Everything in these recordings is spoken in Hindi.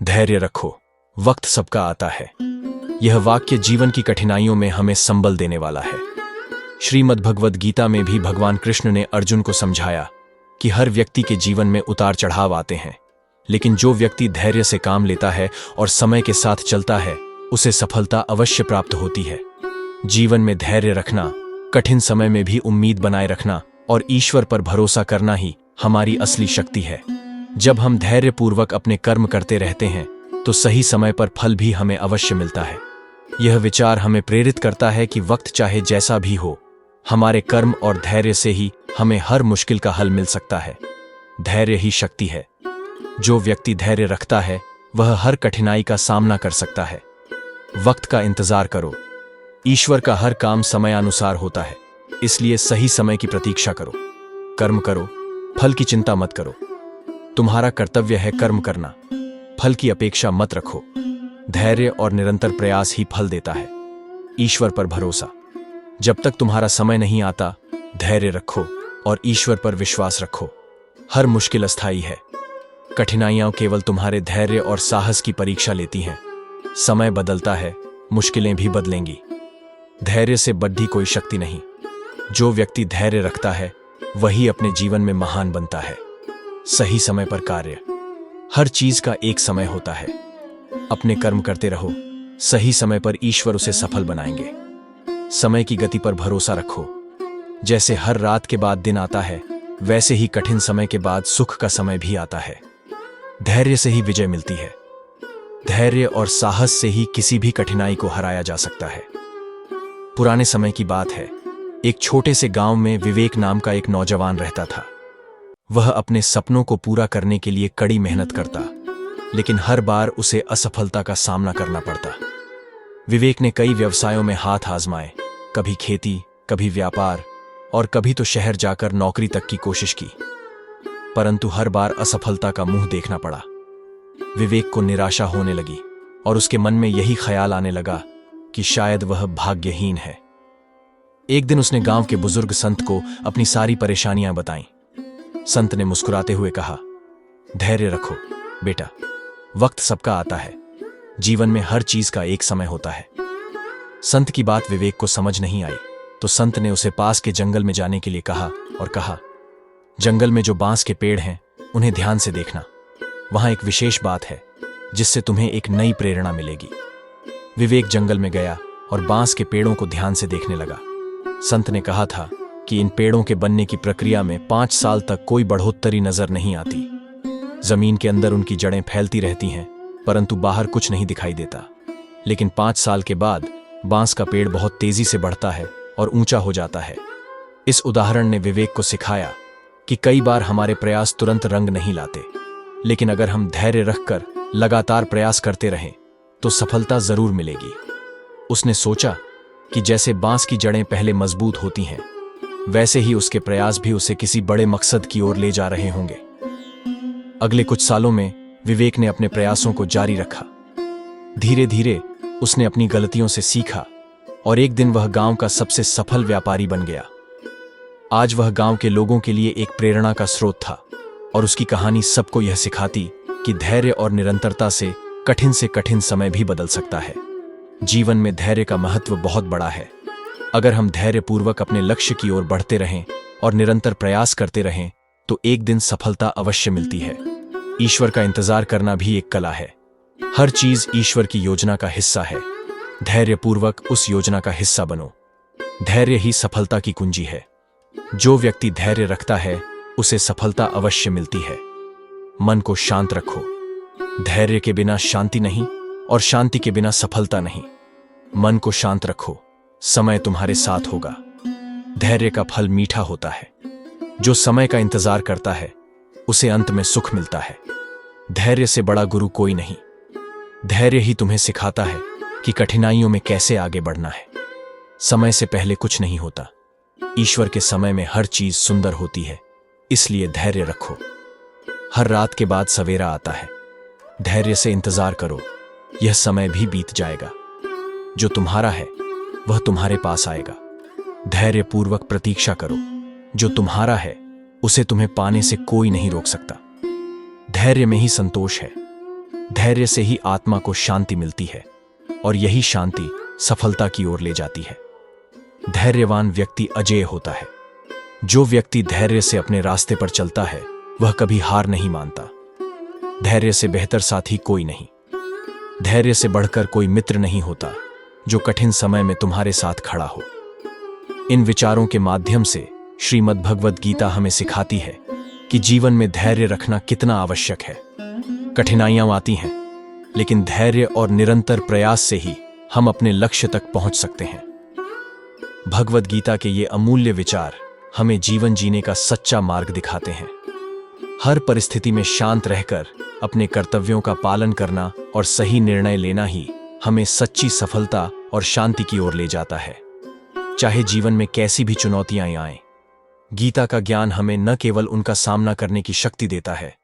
धैर्य रखो, वक्त सबका आता है। यह वाक्य जीवन की कठिनाइयों में हमें संबल देने वाला है। श्रीमद् भगवद गीता में भी भगवान कृष्ण ने अर्जुन को समझाया कि हर व्यक्ति के जीवन में उतार चढ़ाव आते हैं, लेकिन जो व्यक्ति धैर्य से काम लेता है और समय के साथ चलता है, उसे सफलता अवश्य प्राप्त होती है। जीवन में धैर्य रखना, कठिन समय में भी उम्मीद बनाए रखना और ईश्वर पर भरोसा करना ही हमारी असली शक्ति है। जब हम धैर्यपूर्वक अपने कर्म करते रहते हैं तो सही समय पर फल भी हमें अवश्य मिलता है। यह विचार हमें प्रेरित करता है कि वक्त चाहे जैसा भी हो, हमारे कर्म और धैर्य से ही हमें हर मुश्किल का हल मिल सकता है। धैर्य ही शक्ति है। जो व्यक्ति धैर्य रखता है वह हर कठिनाई का सामना कर सकता है। वक्त का इंतजार करो। ईश्वर का हर काम समयानुसार होता है, इसलिए सही समय की प्रतीक्षा करो। कर्म करो, फल की चिंता मत करो। तुम्हारा कर्तव्य है कर्म करना, फल की अपेक्षा मत रखो। धैर्य और निरंतर प्रयास ही फल देता है। ईश्वर पर भरोसा। जब तक तुम्हारा समय नहीं आता, धैर्य रखो और ईश्वर पर विश्वास रखो। हर मुश्किल अस्थायी है। कठिनाइयां केवल तुम्हारे धैर्य और साहस की परीक्षा लेती हैं। समय बदलता है, मुश्किलें भी बदलेंगी। धैर्य से बढ़ी कोई शक्ति नहीं। जो व्यक्ति धैर्य रखता है वही अपने जीवन में महान बनता है। सही समय पर कार्य। हर चीज का एक समय होता है। अपने कर्म करते रहो, सही समय पर ईश्वर उसे सफल बनाएंगे। समय की गति पर भरोसा रखो। जैसे हर रात के बाद दिन आता है, वैसे ही कठिन समय के बाद सुख का समय भी आता है। धैर्य से ही विजय मिलती है। धैर्य और साहस से ही किसी भी कठिनाई को हराया जा सकता है। पुराने समय की बात है। एक छोटे से गांव में विवेक नाम का एक नौजवान रहता था। वह अपने सपनों को पूरा करने के लिए कड़ी मेहनत करता, लेकिन हर बार उसे असफलता का सामना करना पड़ता। विवेक ने कई व्यवसायों में हाथ आजमाए, कभी खेती, कभी व्यापार और कभी तो शहर जाकर नौकरी तक की कोशिश की, परंतु हर बार असफलता का मुंह देखना पड़ा। विवेक को निराशा होने लगी और उसके मन में यही ख्याल आने लगा कि शायद वह भाग्यहीन है। एक दिन उसने गांव के बुजुर्ग संत को अपनी सारी परेशानियां बताईं। संत ने मुस्कुराते हुए कहा, धैर्य रखो बेटा, वक्त सबका आता है। जीवन में हर चीज का एक समय होता है। संत की बात विवेक को समझ नहीं आई, तो संत ने उसे पास के जंगल में जाने के लिए कहा और कहा, जंगल में जो बांस के पेड़ हैं उन्हें ध्यान से देखना। वहां एक विशेष बात है जिससे तुम्हें एक नई प्रेरणा मिलेगी। विवेक जंगल में गया और बांस के पेड़ों को ध्यान से देखने लगा। संत ने कहा था कि इन पेड़ों के बनने की प्रक्रिया में 5 साल तक कोई बढ़ोत्तरी नजर नहीं आती। जमीन के अंदर उनकी जड़ें फैलती रहती हैं, परंतु बाहर कुछ नहीं दिखाई देता। लेकिन 5 साल के बाद बांस का पेड़ बहुत तेजी से बढ़ता है और ऊंचा हो जाता है। इस उदाहरण ने विवेक को सिखाया कि कई बार हमारे प्रयास तुरंत रंग नहीं लाते, लेकिन अगर हम धैर्य रखकर लगातार प्रयास करते रहें तो सफलता जरूर मिलेगी। उसने सोचा कि जैसे बांस की जड़ें पहले मजबूत होती हैं, वैसे ही उसके प्रयास भी उसे किसी बड़े मकसद की ओर ले जा रहे होंगे। अगले कुछ सालों में विवेक ने अपने प्रयासों को जारी रखा। धीरे धीरे उसने अपनी गलतियों से सीखा और एक दिन वह गांव का सबसे सफल व्यापारी बन गया। आज वह गांव के लोगों के लिए एक प्रेरणा का स्रोत था और उसकी कहानी सबको यह सिखाती कि धैर्य और निरंतरता से कठिन समय भी बदल सकता है। जीवन में धैर्य का महत्व बहुत बड़ा है। अगर हम धैर्यपूर्वक अपने लक्ष्य की ओर बढ़ते रहें और निरंतर प्रयास करते रहें तो एक दिन सफलता अवश्य मिलती है। ईश्वर का इंतजार करना भी एक कला है। हर चीज ईश्वर की योजना का हिस्सा है। धैर्यपूर्वक उस योजना का हिस्सा बनो। धैर्य ही सफलता की कुंजी है। जो व्यक्ति धैर्य रखता है उसे सफलता अवश्य मिलती है। मन को शांत रखो। धैर्य के बिना शांति नहीं और शांति के बिना सफलता नहीं। मन को शांत रखो, समय तुम्हारे साथ होगा। धैर्य का फल मीठा होता है। जो समय का इंतजार करता है उसे अंत में सुख मिलता है। धैर्य से बड़ा गुरु कोई नहीं। धैर्य ही तुम्हें सिखाता है कि कठिनाइयों में कैसे आगे बढ़ना है। समय से पहले कुछ नहीं होता। ईश्वर के समय में हर चीज सुंदर होती है, इसलिए धैर्य रखो। हर रात के बाद सवेरा आता है। धैर्य से इंतजार करो, यह समय भी बीत जाएगा। जो तुम्हारा है वह तुम्हारे पास आएगा। धैर्यपूर्वक प्रतीक्षा करो। जो तुम्हारा है उसे तुम्हें पाने से कोई नहीं रोक सकता। धैर्य में ही संतोष है। धैर्य से ही आत्मा को शांति मिलती है और यही शांति सफलता की ओर ले जाती है। धैर्यवान व्यक्ति अजेय होता है। जो व्यक्ति धैर्य से अपने रास्ते पर चलता है वह कभी हार नहीं मानता। धैर्य से बेहतर साथी कोई नहीं। धैर्य से बढ़कर कोई मित्र नहीं होता जो कठिन समय में तुम्हारे साथ खड़ा हो। इन विचारों के माध्यम से श्रीमद् भगवद गीता हमें सिखाती है कि जीवन में धैर्य रखना कितना आवश्यक है। कठिनाइयां आती हैं, लेकिन धैर्य और निरंतर प्रयास से ही हम अपने लक्ष्य तक पहुंच सकते हैं। भगवद गीता के ये अमूल्य विचार हमें जीवन जीने का सच्चा मार्ग दिखाते हैं। हर परिस्थिति में शांत रहकर अपने कर्तव्यों का पालन करना और सही निर्णय लेना ही हमें सच्ची सफलता और शांति की ओर ले जाता है। चाहे जीवन में कैसी भी चुनौतियां आएं, गीता का ज्ञान हमें न केवल उनका सामना करने की शक्ति देता है,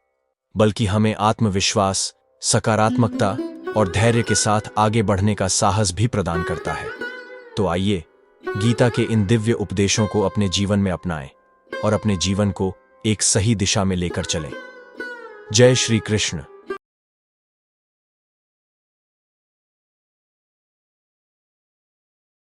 बल्कि हमें आत्मविश्वास, सकारात्मकता और धैर्य के साथ आगे बढ़ने का साहस भी प्रदान करता है। तो आइए गीता के इन दिव्य उपदेशों को अपने जीवन में अपनाएं और अपने जीवन को एक सही दिशा में लेकर चलें। जय श्री कृष्ण।